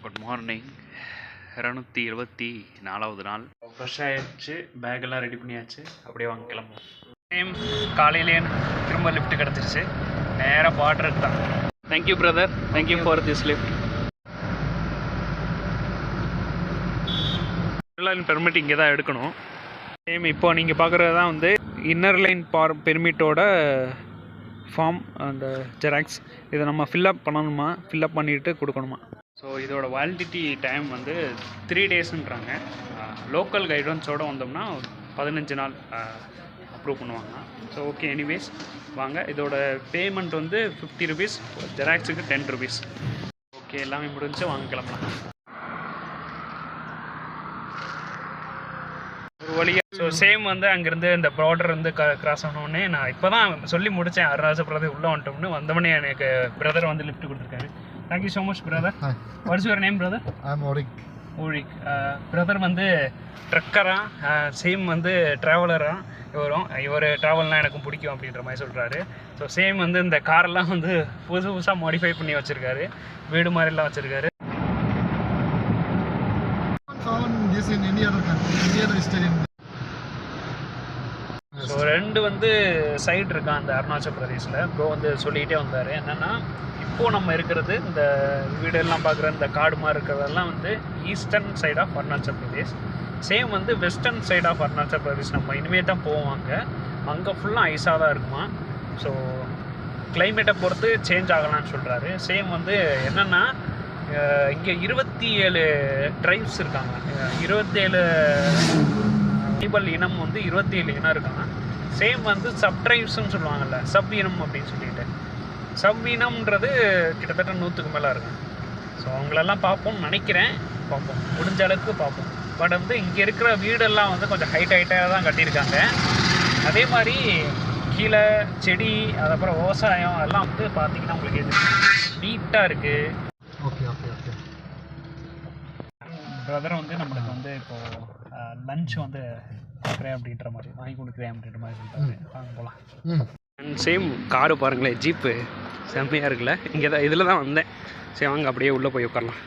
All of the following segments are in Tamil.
Good morning. 274வது நாள். ஃப்ரெஷ் ஆகிடுச்சு, பேக்கெல்லாம் ரெடி பண்ணியாச்சு. அப்படியே வாங்க கிளம்புவோம். சேம் காலையிலே திரும்ப லிஃப்ட் கிடச்சிருச்சு. நேராக பார்டருக்கு தான். Thank you brother, thank you for this lift. Permit இங்கே தான் எடுக்கணும். சேம் இப்போ நீங்கள் பார்க்குறது தான் வந்து இன்னர் லைன் பெர்மிட்டோட ஃபார்ம், அந்த ஜெராக்ஸ். இதை நம்ம ஃபில்அப் பண்ணணுமா, ஃபில்அப் பண்ணிவிட்டு கொடுக்கணுமா. ஸோ இதோட வேலிடிட்டி டைம் வந்து 3 டேஸுன்றாங்க. லோக்கல் கைடன்ஸோடு வந்தோம்னா 15 நாள் அப்ரூவ் பண்ணுவாங்க. ஸோ ஓகே, எனிவேஸ் வாங்க. இதோட பேமெண்ட் வந்து 50 ருபீஸ், ஜெராக்ஸுக்கு 10 ருபீஸ். ஓகே, எல்லாமே முடிஞ்சு வாங்க கிளம்பலாம் ஒரு வழியாக. ஸோ சேம் வந்து அங்கேருந்து இந்த ப்ராடர் வந்து கிராஸ் ஆனோடனே நான் இப்போ தான் சொல்லி முடித்தேன். அருணாச்சல பிரதேஷ் உள்ளே வந்துட்டோம்னு வந்தவொடனே எனக்கு பிரதர் வந்து லிஃப்ட் கொடுத்துருக்காரு. Thank you so much, brother. Hi. What's your name, brother? I'm Orik. Orik. Brother வந்து ட்ரக்கரா, சேம் வந்து ட்ராவலரா. இவர் ட்ராவல்னால் எனக்கும் பிடிக்கும் அப்படின்ற மாதிரி சொல்கிறாரு. ஸோ சேம் வந்து இந்த காரெல்லாம் வந்து புதுசாக மாடிஃபை பண்ணி வச்சுருக்காரு, வீடு மாதிரிலாம் வச்சுருக்காரு. ஸோ 2 வந்து சைடு இருக்கான் அந்த அருணாச்சல பிரதேஷில். ப்ரோ வந்து சொல்லிகிட்டே வந்தார். என்னென்னா, இப்போது நம்ம இருக்கிறது இந்த வீடெல்லாம் பார்க்குற இந்த காடு மாதிரி இருக்கிறதெல்லாம் வந்து eastern side of Arunachal Pradesh. Same வந்து western side of Arunachal Pradesh நம்ம இனிமேல் தான் போவாங்க. அங்கே ஃபுல்லாக ஐஸாக தான் இருக்குமா. ஸோ கிளைமேட்டை பொறுத்து சேஞ்ச் ஆகலான்னு சொல்கிறாரு. சேம் வந்து என்னென்னா, இங்கே 27 ட்ரைப்ஸ் இருக்காங்க. 27 ட்ரைபல் இனம் வந்து 27 இனம் இருக்காங்க. சேம் வந்து சப் ட்ரைப்ஸ்ன்னு சொல்லுவாங்கள்ல, சப் இனம் அப்படின்னு சொல்லிட்டு. சப் இனம்ன்றது கிட்டத்தட்ட 100க்கு மேலே இருக்கும். ஸோ அவங்களெல்லாம் பார்ப்போம்னு நினைக்கிறேன். பார்ப்போம், முடிஞ்ச அளவுக்கு பார்ப்போம். பட் வந்து இங்கே இருக்கிற வீடெல்லாம் வந்து கொஞ்சம் ஹைட்டாக தான் கட்டியிருக்காங்க. அதே மாதிரி கீழே செடி, அதுக்கப்புறம் விவசாயம் எல்லாம் வந்து பார்த்தீங்கன்னா உங்களுக்கு எது நீட்டாக இருக்குது. Okay okay okay. பிரதர் வந்து நம்மளுக்கு வந்து இப்போது லஞ்ச் வந்து கொடுக்குறேன் அப்படின்ற மாதிரி, வாங்கி கொடுக்குறேன் அப்படின்ற மாதிரி சொல்லிட்டாரு. வாங்க போகலாம். அண்ட் சேம் காரு பாருங்களேன், ஜீப்பு செம்மையாக இருக்குல்ல. இங்கே தான், இதில் தான் வந்தேன். சரி வாங்க அப்படியே உள்ளே போய் உட்காரலாம்.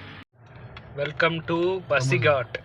Welcome to பசிகாட்.